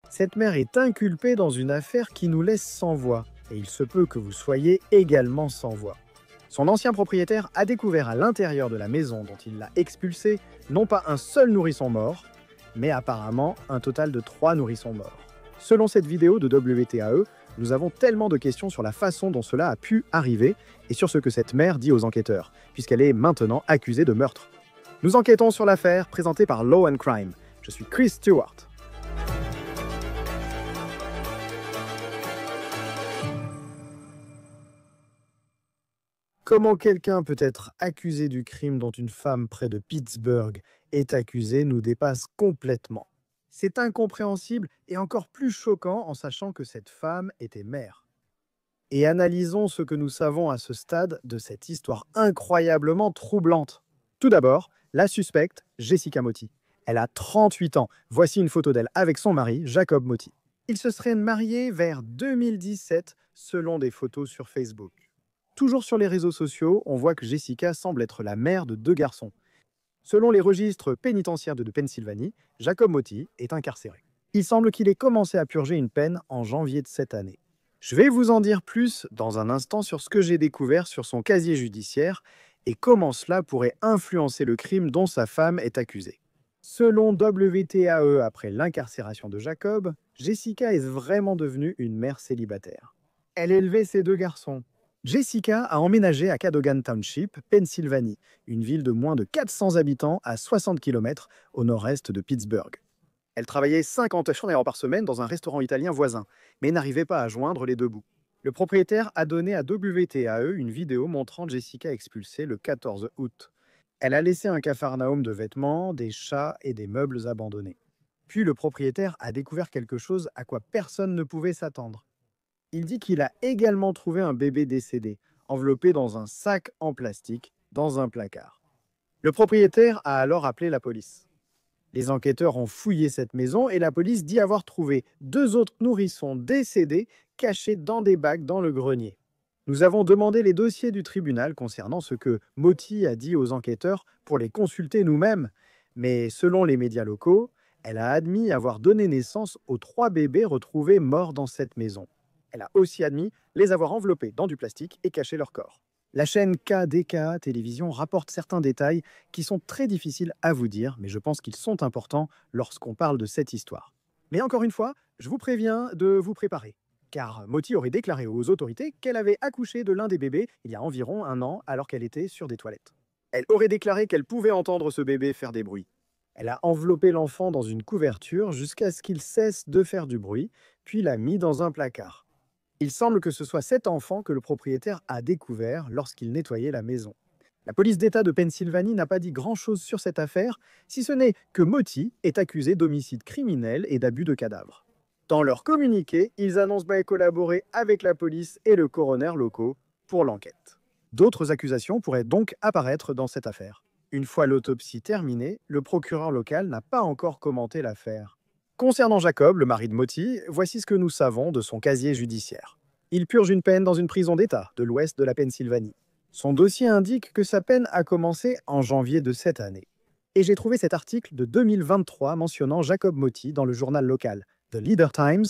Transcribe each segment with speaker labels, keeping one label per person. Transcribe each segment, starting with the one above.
Speaker 1: Cette mère est inculpée dans une affaire qui nous laisse sans voix, et il se peut que vous soyez également sans voix. Son ancien propriétaire a découvert à l'intérieur de la maison dont il l'a expulsé non pas un seul nourrisson mort, mais apparemment un total de 3 nourrissons morts. Selon cette vidéo de WTAE, nous avons tellement de questions sur la façon dont cela a pu arriver et sur ce que cette mère dit aux enquêteurs, puisqu'elle est maintenant accusée de meurtre. Nous enquêtons sur l'affaire présentée par Law and Crime. Je suis Chris Stewart. Comment quelqu'un peut être accusé du crime dont une femme près de Pittsburgh est accusée nous dépasse complètement. C'est incompréhensible et encore plus choquant en sachant que cette femme était mère. Et analysons ce que nous savons à ce stade de cette histoire incroyablement troublante. Tout d'abord, la suspecte, Jessica Motti. Elle a 38 ans. Voici une photo d'elle avec son mari, Jacob Motti. Ils se seraient mariés vers 2017 selon des photos sur Facebook. Toujours sur les réseaux sociaux, on voit que Jessica semble être la mère de 2 garçons. Selon les registres pénitentiaires de Pennsylvanie, Jacob Motti est incarcéré. Il semble qu'il ait commencé à purger une peine en janvier de cette année. Je vais vous en dire plus dans un instant sur ce que j'ai découvert sur son casier judiciaire et comment cela pourrait influencer le crime dont sa femme est accusée. Selon WTAE, après l'incarcération de Jacob, Jessica est vraiment devenue une mère célibataire. Elle élevait ses 2 garçons. Jessica a emménagé à Cadogan Township, Pennsylvanie, une ville de moins de 400 habitants à 60 km au nord-est de Pittsburgh. Elle travaillait 50 heures par semaine dans un restaurant italien voisin, mais n'arrivait pas à joindre les 2 bouts. Le propriétaire a donné à WTAE une vidéo montrant Jessica expulsée le 14 août. Elle a laissé un capharnaüm de vêtements, des chats et des meubles abandonnés. Puis le propriétaire a découvert quelque chose à quoi personne ne pouvait s'attendre. Il dit qu'il a également trouvé un bébé décédé, enveloppé dans un sac en plastique, dans un placard. Le propriétaire a alors appelé la police. Les enquêteurs ont fouillé cette maison et la police dit avoir trouvé 2 autres nourrissons décédés cachés dans des bacs dans le grenier. Nous avons demandé les dossiers du tribunal concernant ce que Motti a dit aux enquêteurs pour les consulter nous-mêmes, mais selon les médias locaux, elle a admis avoir donné naissance aux 3 bébés retrouvés morts dans cette maison. Elle a aussi admis les avoir enveloppés dans du plastique et caché leur corps. La chaîne KDKA Télévision rapporte certains détails qui sont très difficiles à vous dire, mais je pense qu'ils sont importants lorsqu'on parle de cette histoire. Mais encore une fois, je vous préviens de vous préparer, car Motti aurait déclaré aux autorités qu'elle avait accouché de l'un des bébés il y a environ 1 an alors qu'elle était sur des toilettes. Elle aurait déclaré qu'elle pouvait entendre ce bébé faire des bruits. Elle a enveloppé l'enfant dans une couverture jusqu'à ce qu'il cesse de faire du bruit, puis l'a mis dans un placard. Il semble que ce soit cet enfant que le propriétaire a découvert lorsqu'il nettoyait la maison. La police d'État de Pennsylvanie n'a pas dit grand-chose sur cette affaire, si ce n'est que Motti est accusé d'homicide criminel et d'abus de cadavre. Dans leur communiqué, ils annoncent collaborer avec la police et le coroner locaux pour l'enquête. D'autres accusations pourraient donc apparaître dans cette affaire. Une fois l'autopsie terminée, le procureur local n'a pas encore commenté l'affaire. Concernant Jacob, le mari de Motti, voici ce que nous savons de son casier judiciaire. Il purge une peine dans une prison d'État de l'ouest de la Pennsylvanie. Son dossier indique que sa peine a commencé en janvier de cette année. Et j'ai trouvé cet article de 2023 mentionnant Jacob Motti dans le journal local, The Leader Times.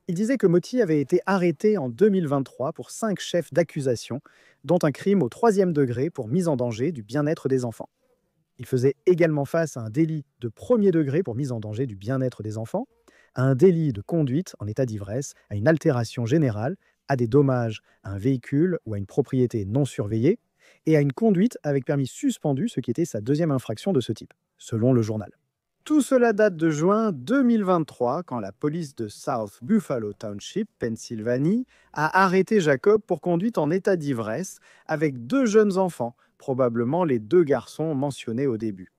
Speaker 1: Il disait que Motti avait été arrêté en 2023 pour 5 chefs d'accusation, dont un crime au 3e degré pour mise en danger du bien-être des enfants. Il faisait également face à un délit de 1er degré pour mise en danger du bien-être des enfants, à un délit de conduite en état d'ivresse, à une altération générale, à des dommages à un véhicule ou à une propriété non surveillée, et à une conduite avec permis suspendu, ce qui était sa 2e infraction de ce type, selon le journal. Tout cela date de juin 2023, quand la police de South Buffalo Township, Pennsylvanie, a arrêté Jacob pour conduite en état d'ivresse avec 2 jeunes enfants, probablement les 2 garçons mentionnés au début.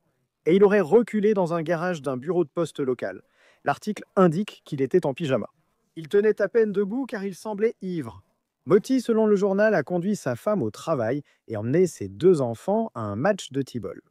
Speaker 1: Et il aurait reculé dans un garage d'un bureau de poste local. L'article indique qu'il était en pyjama. Il tenait à peine debout car il semblait ivre. Motti, selon le journal, a conduit sa femme au travail et emmené ses 2 enfants à un match de t-ball.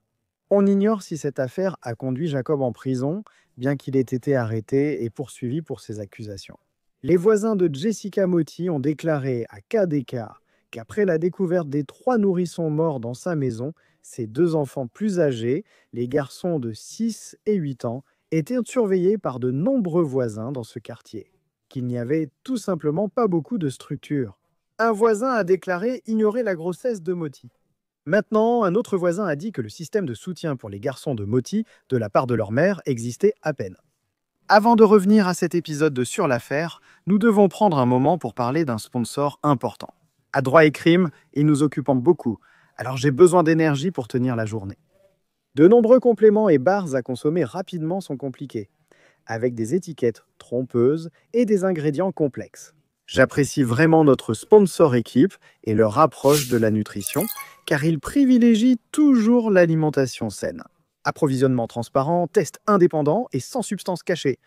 Speaker 1: On ignore si cette affaire a conduit Jacob en prison, bien qu'il ait été arrêté et poursuivi pour ces accusations. Les voisins de Jessica Motti ont déclaré à KDKA qu'après la découverte des 3 nourrissons morts dans sa maison, ses 2 enfants plus âgés, les garçons de 6 et 8 ans, étaient surveillés par de nombreux voisins dans ce quartier, qu'il n'y avait tout simplement pas beaucoup de structures. Un voisin a déclaré ignorer la grossesse de Moti. Maintenant, un autre voisin a dit que le système de soutien pour les garçons de Moti, de la part de leur mère, existait à peine. Avant de revenir à cet épisode de Sur l'affaire, nous devons prendre un moment pour parler d'un sponsor important. À Droit et Crime, ils nous occupent beaucoup, alors j'ai besoin d'énergie pour tenir la journée. De nombreux compléments et bars à consommer rapidement sont compliqués, avec des étiquettes trompeuses et des ingrédients complexes. J'apprécie vraiment notre sponsor équipe et leur approche de la nutrition, car ils privilégient toujours l'alimentation saine. Approvisionnement transparent, test indépendant et sans substance cachée.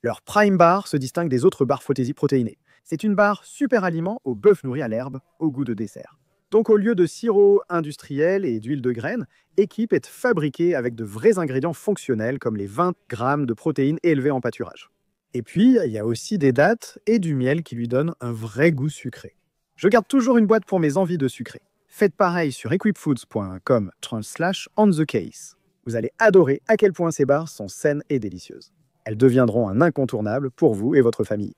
Speaker 1: Leur Prime Bar se distingue des autres bars Fantasy protéinés. C'est une barre super aliment au bœuf nourri à l'herbe, au goût de dessert. Donc au lieu de sirop industriel et d'huile de graines, Équipe est fabriquée avec de vrais ingrédients fonctionnels comme les 20 grammes de protéines élevées en pâturage. Et puis, il y a aussi des dattes et du miel qui lui donnent un vrai goût sucré. Je garde toujours une boîte pour mes envies de sucré. Faites pareil sur equipfoods.com/onthecase. Vous allez adorer à quel point ces barres sont saines et délicieuses. Elles deviendront un incontournable pour vous et votre famille.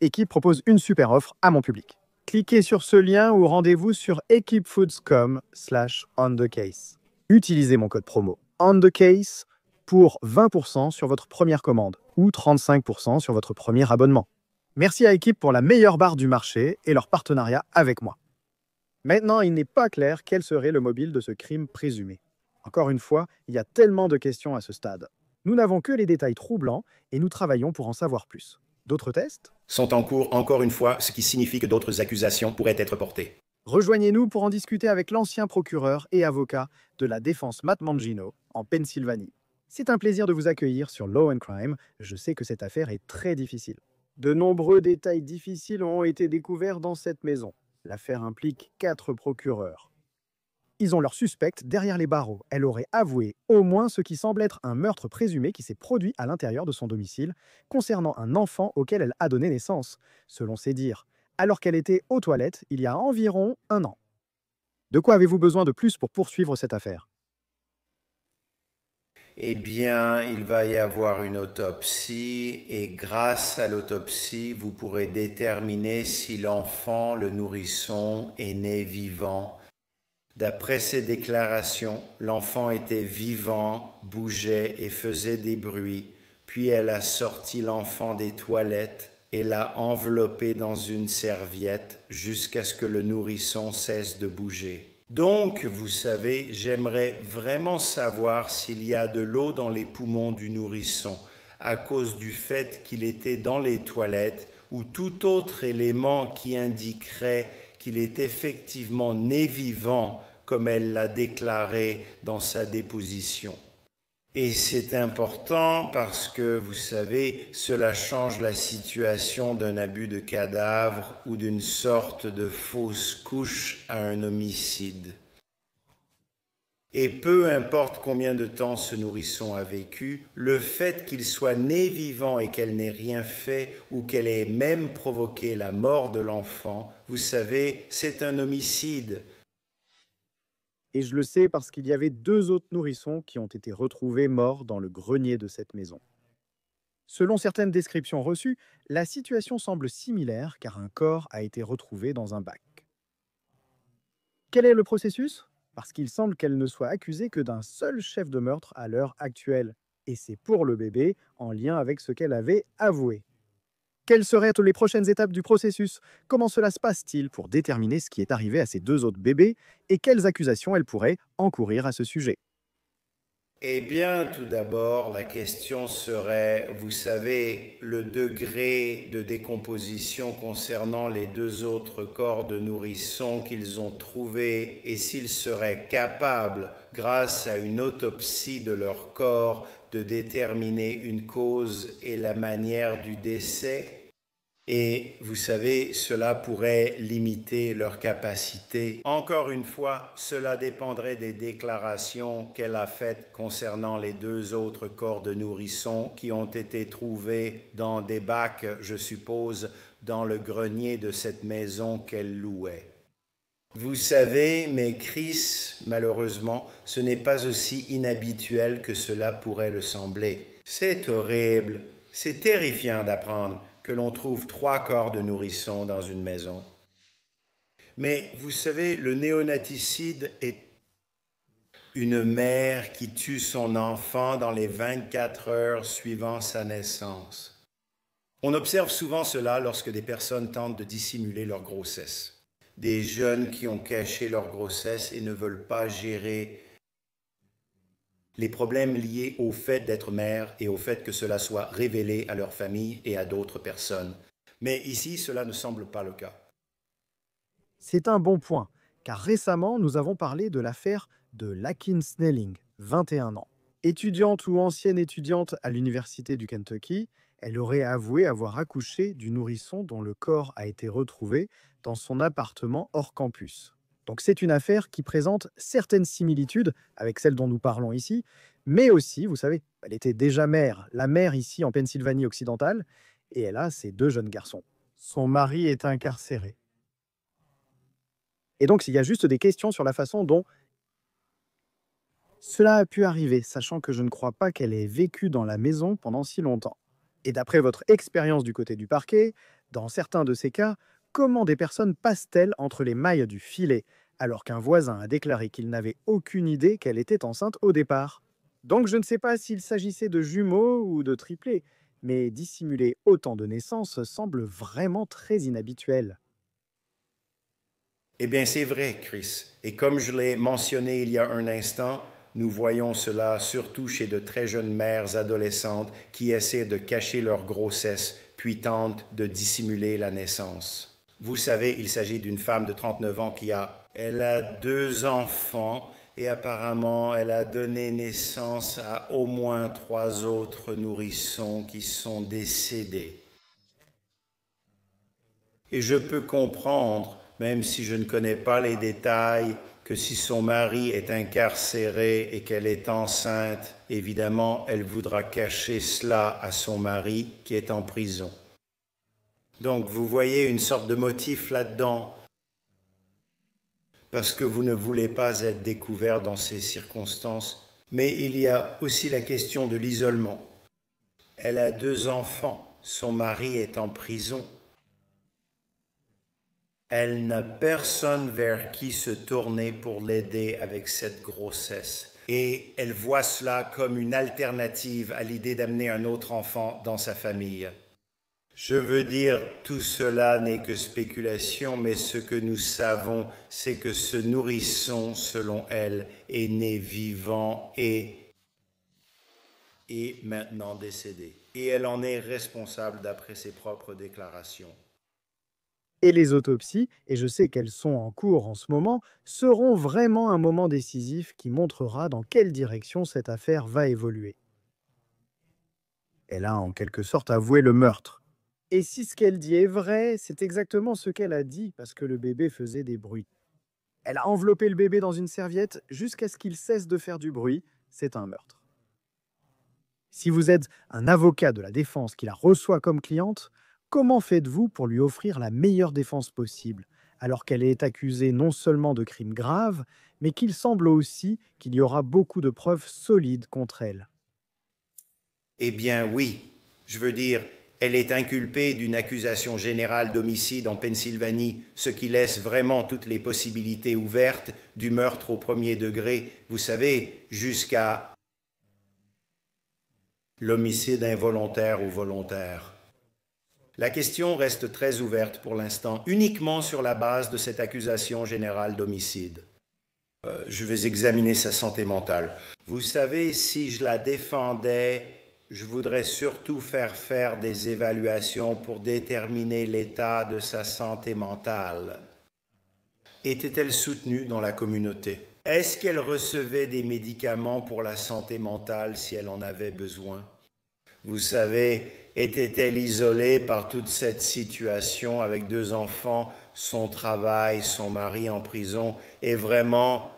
Speaker 1: Équipe propose une super offre à mon public. Cliquez sur ce lien ou rendez-vous sur equipfoods.com/onthecase. Utilisez mon code promo ONTHECASE pour 20% sur votre première commande ou 35% sur votre premier abonnement. Merci à Équipe pour la meilleure barre du marché et leur partenariat avec moi. Maintenant, il n'est pas clair quel serait le mobile de ce crime présumé. Encore une fois, il y a tellement de questions à ce stade. Nous n'avons que les détails troublants et nous travaillons pour en savoir plus. D'autres tests
Speaker 2: sont en cours encore une fois, ce qui signifie que d'autres accusations pourraient être portées.
Speaker 1: Rejoignez-nous pour en discuter avec l'ancien procureur et avocat de la défense Matt Mangino en Pennsylvanie. C'est un plaisir de vous accueillir sur Law and Crime. Je sais que cette affaire est très difficile. De nombreux détails difficiles ont été découverts dans cette maison. L'affaire implique 4 procureurs. Ils ont leur suspecte derrière les barreaux. Elle aurait avoué au moins ce qui semble être un meurtre présumé qui s'est produit à l'intérieur de son domicile concernant un enfant auquel elle a donné naissance, selon ses dires, alors qu'elle était aux toilettes il y a environ 1 an. De quoi avez-vous besoin de plus pour poursuivre cette affaire ?
Speaker 2: Eh bien, il va y avoir une autopsie et grâce à l'autopsie, vous pourrez déterminer si l'enfant, le nourrisson, est né vivant. D'après ses déclarations, l'enfant était vivant, bougeait et faisait des bruits. Puis elle a sorti l'enfant des toilettes et l'a enveloppé dans une serviette jusqu'à ce que le nourrisson cesse de bouger. Donc, vous savez, j'aimerais vraiment savoir s'il y a de l'eau dans les poumons du nourrisson à cause du fait qu'il était dans les toilettes ou tout autre élément qui indiquerait qu'il est effectivement né vivant comme elle l'a déclaré dans sa déposition. Et c'est important parce que, vous savez, cela change la situation d'un abus de cadavre ou d'une sorte de fausse couche à un homicide. Et peu importe combien de temps ce nourrisson a vécu, le fait qu'il soit né vivant et qu'elle n'ait rien fait ou qu'elle ait même provoqué la mort de l'enfant, vous savez, c'est un homicide.
Speaker 1: Et je le sais parce qu'il y avait 2 autres nourrissons qui ont été retrouvés morts dans le grenier de cette maison. Selon certaines descriptions reçues, la situation semble similaire car un corps a été retrouvé dans un bac. Quel est le processus ? Parce qu'il semble qu'elle ne soit accusée que d'un seul chef de meurtre à l'heure actuelle, et c'est pour le bébé en lien avec ce qu'elle avait avoué. Quelles seraient les prochaines étapes du processus ? Comment cela se passe-t-il pour déterminer ce qui est arrivé à ces 2 autres bébés et quelles accusations elle pourrait encourir à ce sujet ?
Speaker 2: Eh bien, tout d'abord, la question serait, vous savez, le degré de décomposition concernant les 2 autres corps de nourrissons qu'ils ont trouvés et s'ils seraient capables, grâce à une autopsie de leur corps, de déterminer une cause et la manière du décès. Et vous savez, cela pourrait limiter leur capacité. Encore une fois, cela dépendrait des déclarations qu'elle a faites concernant les 2 autres corps de nourrissons qui ont été trouvés dans des bacs, je suppose, dans le grenier de cette maison qu'elle louait. Vous savez, mais Chris, malheureusement, ce n'est pas aussi inhabituel que cela pourrait le sembler. C'est horrible. C'est terrifiant d'apprendre que l'on trouve 3 corps de nourrissons dans une maison. Mais vous savez, le néonaticide est une mère qui tue son enfant dans les 24 heures suivant sa naissance. On observe souvent cela lorsque des personnes tentent de dissimuler leur grossesse. Des jeunes qui ont caché leur grossesse et ne veulent pas gérer les problèmes liés au fait d'être mère et au fait que cela soit révélé à leur famille et à d'autres personnes. Mais ici, cela ne semble pas le cas.
Speaker 1: C'est un bon point, car récemment, nous avons parlé de l'affaire de Lakin Snelling, 21 ans. Étudiante ou ancienne étudiante à l'Université du Kentucky, elle aurait avoué avoir accouché du nourrisson dont le corps a été retrouvé dans son appartement hors campus. Donc c'est une affaire qui présente certaines similitudes avec celle dont nous parlons ici, mais aussi, vous savez, elle était déjà mère, la mère ici en Pennsylvanie occidentale, et elle a ses 2 jeunes garçons. Son mari est incarcéré. Et donc, il y a juste des questions sur la façon dont cela a pu arriver, sachant que je ne crois pas qu'elle ait vécu dans la maison pendant si longtemps. Et d'après votre expérience du côté du parquet, dans certains de ces cas, comment des personnes passent-elles entre les mailles du filet alors qu'un voisin a déclaré qu'il n'avait aucune idée qu'elle était enceinte au départ? Donc je ne sais pas s'il s'agissait de jumeaux ou de triplés, mais dissimuler autant de naissances semble vraiment très inhabituel.
Speaker 2: Eh bien, c'est vrai, Chris. Et comme je l'ai mentionné il y a un instant, nous voyons cela surtout chez de très jeunes mères adolescentes qui essaient de cacher leur grossesse puis tentent de dissimuler la naissance. Vous savez, il s'agit d'une femme de 39 ans elle a 2 enfants et apparemment elle a donné naissance à au moins 3 autres nourrissons qui sont décédés. Et je peux comprendre, même si je ne connais pas les détails, que si son mari est incarcéré et qu'elle est enceinte, évidemment, elle voudra cacher cela à son mari qui est en prison. Donc, vous voyez une sorte de motif là-dedans, parce que vous ne voulez pas être découvert dans ces circonstances. Mais il y a aussi la question de l'isolement. Elle a 2 enfants, son mari est en prison. Elle n'a personne vers qui se tourner pour l'aider avec cette grossesse. Et elle voit cela comme une alternative à l'idée d'amener un autre enfant dans sa famille. Je veux dire, tout cela n'est que spéculation, mais ce que nous savons, c'est que ce nourrisson, selon elle, est né vivant et maintenant décédé. Et elle en est responsable d'après ses propres déclarations.
Speaker 1: Et les autopsies, et je sais qu'elles sont en cours en ce moment, seront vraiment un moment décisif qui montrera dans quelle direction cette affaire va évoluer. Elle a en quelque sorte avoué le meurtre. Et si ce qu'elle dit est vrai, c'est exactement ce qu'elle a dit parce que le bébé faisait des bruits. Elle a enveloppé le bébé dans une serviette jusqu'à ce qu'il cesse de faire du bruit. C'est un meurtre. Si vous êtes un avocat de la défense qui la reçoit comme cliente, comment faites-vous pour lui offrir la meilleure défense possible, alors qu'elle est accusée non seulement de crimes graves, mais qu'il semble aussi qu'il y aura beaucoup de preuves solides contre elle?
Speaker 2: Eh bien oui, je veux dire, elle est inculpée d'une accusation générale d'homicide en Pennsylvanie, ce qui laisse vraiment toutes les possibilités ouvertes du meurtre au 1er degré, vous savez, jusqu'à l'homicide involontaire ou volontaire. La question reste très ouverte pour l'instant, uniquement sur la base de cette accusation générale d'homicide. Je vais examiner sa santé mentale. Vous savez, si je la défendais, je voudrais surtout faire des évaluations pour déterminer l'état de sa santé mentale. Était-elle soutenue dans la communauté? Est-ce qu'elle recevait des médicaments pour la santé mentale si elle en avait besoin? Vous savez, était-elle isolée par toute cette situation avec 2 enfants, son travail, son mari en prison, et vraiment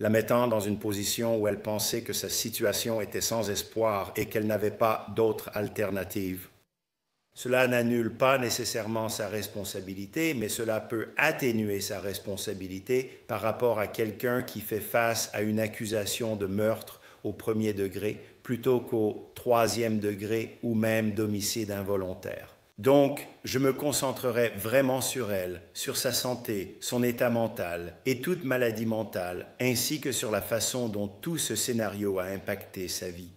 Speaker 2: la mettant dans une position où elle pensait que sa situation était sans espoir et qu'elle n'avait pas d'autre alternative? Cela n'annule pas nécessairement sa responsabilité, mais cela peut atténuer sa responsabilité par rapport à quelqu'un qui fait face à une accusation de meurtre au 1er degré plutôt qu'au troisième degré ou même d'homicide involontaire. Donc, je me concentrerai vraiment sur elle, sur sa santé, son état mental et toute maladie mentale, ainsi que sur la façon dont tout ce scénario a impacté sa vie.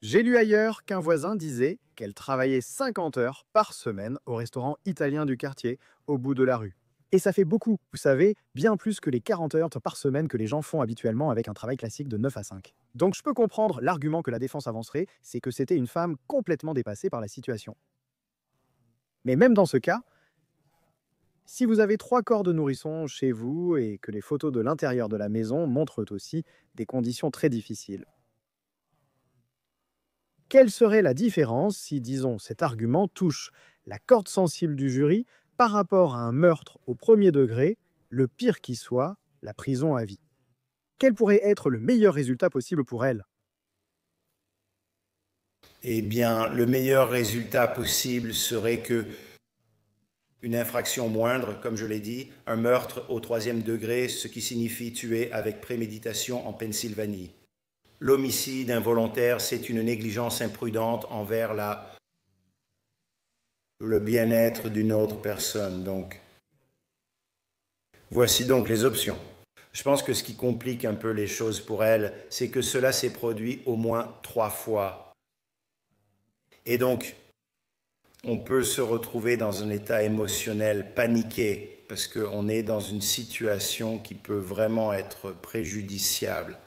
Speaker 1: J'ai lu ailleurs qu'un voisin disait qu'elle travaillait 50 heures par semaine au restaurant italien du quartier, au bout de la rue. Et ça fait beaucoup, vous savez, bien plus que les 40 heures par semaine que les gens font habituellement avec un travail classique de 9 à 5. Donc je peux comprendre l'argument que la défense avancerait, c'est que c'était une femme complètement dépassée par la situation. Mais même dans ce cas, si vous avez 3 corps de nourrissons chez vous et que les photos de l'intérieur de la maison montrent aussi des conditions très difficiles, quelle serait la différence si, disons, cet argument touche la corde sensible du jury par rapport à un meurtre au premier degré, le pire qui soit, la prison à vie? Quel pourrait être le meilleur résultat possible pour elle?
Speaker 2: Eh bien, le meilleur résultat possible serait que une infraction moindre, comme je l'ai dit, un meurtre au troisième degré, ce qui signifie tuer avec préméditation en Pennsylvanie. L'homicide involontaire, c'est une négligence imprudente envers le bien-être d'une autre personne. Donc, voici donc les options. Je pense que ce qui complique un peu les choses pour elle, c'est que cela s'est produit au moins 3 fois. Et donc, on peut se retrouver dans un état émotionnel paniqué parce qu'on est dans une situation qui peut vraiment être préjudiciable.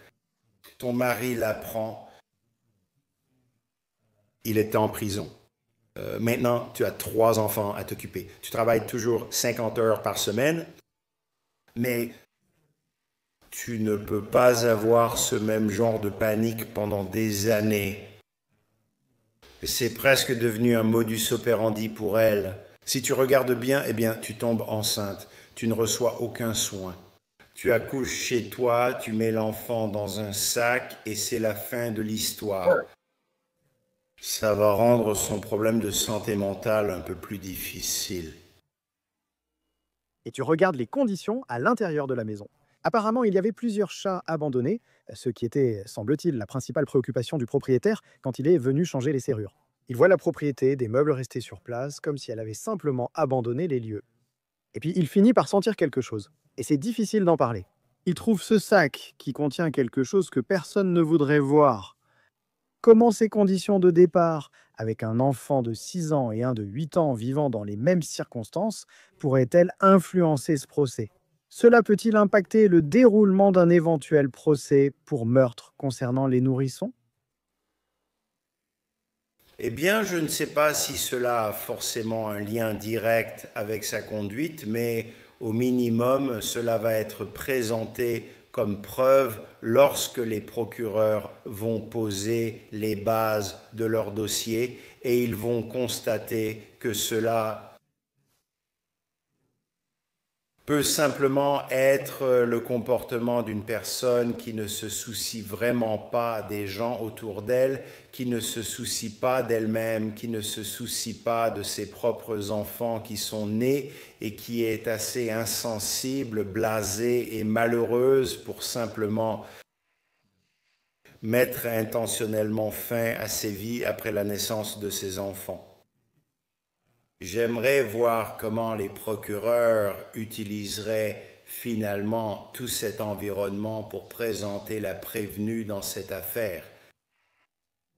Speaker 2: Ton mari l'apprend, il est en prison. Maintenant, tu as 3 enfants à t'occuper. Tu travailles toujours 50 heures par semaine, mais tu ne peux pas avoir ce même genre de panique pendant des années. C'est presque devenu un modus operandi pour elle. Si tu regardes bien, eh bien, tu tombes enceinte. Tu ne reçois aucun soin. Tu accouches chez toi, tu mets l'enfant dans un sac et c'est la fin de l'histoire. Ça va rendre son problème de santé mentale un peu plus difficile.
Speaker 1: Et tu regardes les conditions à l'intérieur de la maison. Apparemment, il y avait plusieurs chats abandonnés, ce qui était, semble-t-il, la principale préoccupation du propriétaire quand il est venu changer les serrures. Il voit la propriété, des meubles restés sur place, comme si elle avait simplement abandonné les lieux. Et puis il finit par sentir quelque chose. Et c'est difficile d'en parler. Il trouve ce sac qui contient quelque chose que personne ne voudrait voir. Comment ces conditions de départ, avec un enfant de 6 ans et un de 8 ans vivant dans les mêmes circonstances, pourraient-elles influencer ce procès? Cela peut-il impacter le déroulement d'un éventuel procès pour meurtre concernant les nourrissons?
Speaker 2: Eh bien, je ne sais pas si cela a forcément un lien direct avec sa conduite, mais au minimum, cela va être présenté comme preuve lorsque les procureurs vont poser les bases de leur dossier et ils vont constater que cela peut simplement être le comportement d'une personne qui ne se soucie vraiment pas des gens autour d'elle, qui ne se soucie pas d'elle-même, qui ne se soucie pas de ses propres enfants qui sont nés et qui est assez insensible, blasée et malheureuse pour simplement mettre intentionnellement fin à ses vies après la naissance de ses enfants. J'aimerais voir comment les procureurs utiliseraient finalement tout cet environnement pour présenter la prévenue dans cette affaire.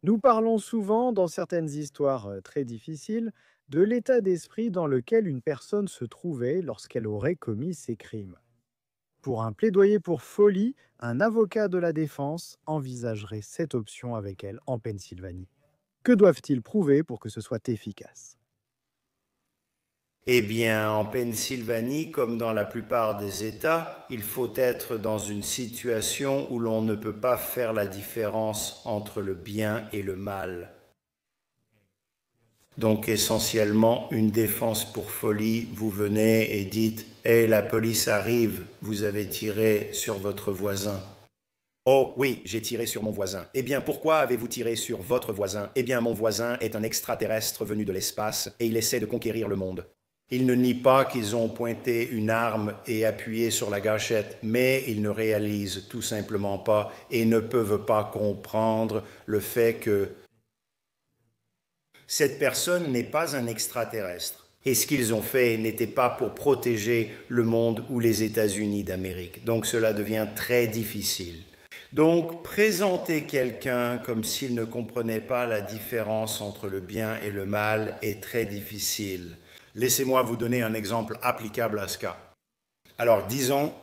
Speaker 1: Nous parlons souvent, dans certaines histoires très difficiles, de l'état d'esprit dans lequel une personne se trouvait lorsqu'elle aurait commis ces crimes. Pour un plaidoyer pour folie, un avocat de la défense envisagerait cette option avec elle en Pennsylvanie. Que doivent-ils prouver pour que ce soit efficace?
Speaker 2: Eh bien, en Pennsylvanie, comme dans la plupart des États, il faut être dans une situation où l'on ne peut pas faire la différence entre le bien et le mal. Donc essentiellement, une défense pour folie, vous venez et dites « Hey, la police arrive, vous avez tiré sur votre voisin ». Oh oui, j'ai tiré sur mon voisin. Eh bien, pourquoi avez-vous tiré sur votre voisin? Eh bien, mon voisin est un extraterrestre venu de l'espace et il essaie de conquérir le monde. Ils ne nient pas qu'ils ont pointé une arme et appuyé sur la gâchette, mais ils ne réalisent tout simplement pas et ne peuvent pas comprendre le fait que cette personne n'est pas un extraterrestre. Et ce qu'ils ont fait n'était pas pour protéger le monde ou les États-Unis d'Amérique. Donc cela devient très difficile. Donc présenter quelqu'un comme s'il ne comprenait pas la différence entre le bien et le mal est très difficile. Laissez-moi vous donner un exemple applicable à ce cas. Alors disons,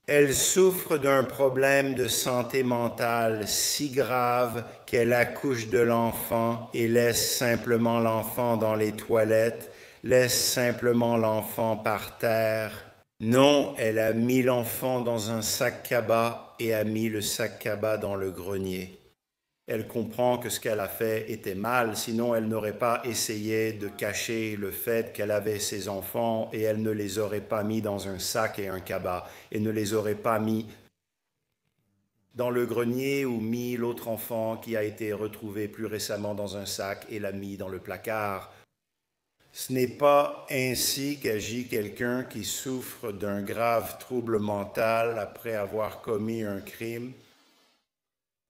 Speaker 2: elle souffre d'un problème de santé mentale si grave qu'elle accouche de l'enfant et laisse simplement l'enfant dans les toilettes, laisse simplement l'enfant par terre. Non, elle a mis l'enfant dans un sac cabas et a mis le sac cabas dans le grenier. Elle comprend que ce qu'elle a fait était mal, sinon elle n'aurait pas essayé de cacher le fait qu'elle avait ses enfants et elle ne les aurait pas mis dans un sac et un cabas et ne les aurait pas mis dans le grenier ou mis l'autre enfant qui a été retrouvé plus récemment dans un sac et l'a mis dans le placard. Ce n'est pas ainsi qu'agit quelqu'un qui souffre d'un grave trouble mental après avoir commis un crime.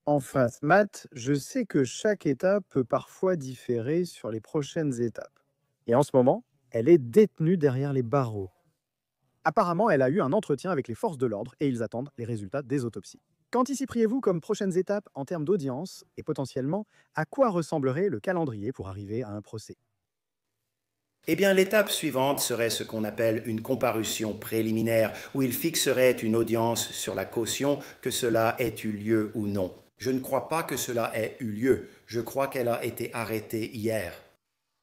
Speaker 1: Enfin, Matt, je sais que chaque étape peut parfois différer sur les prochaines étapes. Et en ce moment, elle est détenue derrière les barreaux. Apparemment, elle a eu un entretien avec les forces de l'ordre et ils attendent les résultats des autopsies. Qu'anticiperiez-vous comme prochaines étapes en termes d'audience et potentiellement à quoi ressemblerait le calendrier pour arriver à un procès?
Speaker 2: Eh bien, l'étape suivante serait ce qu'on appelle une comparution préliminaire, où il fixerait une audience sur la caution, que cela ait eu lieu ou non. Je ne crois pas que cela ait eu lieu, je crois qu'elle a été arrêtée hier.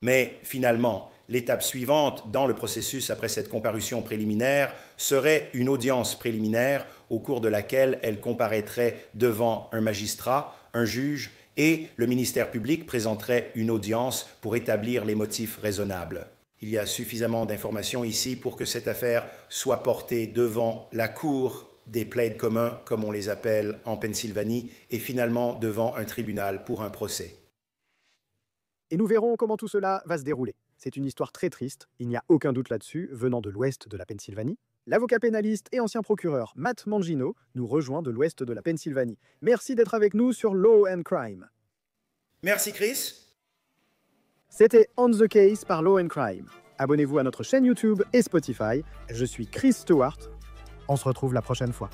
Speaker 2: Mais finalement, l'étape suivante dans le processus après cette comparution préliminaire serait une audience préliminaire au cours de laquelle elle comparaîtrait devant un magistrat, un juge, et le ministère public présenterait une audience pour établir les motifs raisonnables. Il y a suffisamment d'informations ici pour que cette affaire soit portée devant la cour des plaids communs, comme on les appelle en Pennsylvanie, et finalement devant un tribunal pour un procès.
Speaker 1: Et nous verrons comment tout cela va se dérouler. C'est une histoire très triste, il n'y a aucun doute là-dessus, venant de l'ouest de la Pennsylvanie. L'avocat pénaliste et ancien procureur Matt Mangino nous rejoint de l'ouest de la Pennsylvanie. Merci d'être avec nous sur Law and Crime.
Speaker 2: Merci Chris.
Speaker 1: C'était On the Case par Law and Crime. Abonnez-vous à notre chaîne YouTube et Spotify. Je suis Chris Stewart. On se retrouve la prochaine fois.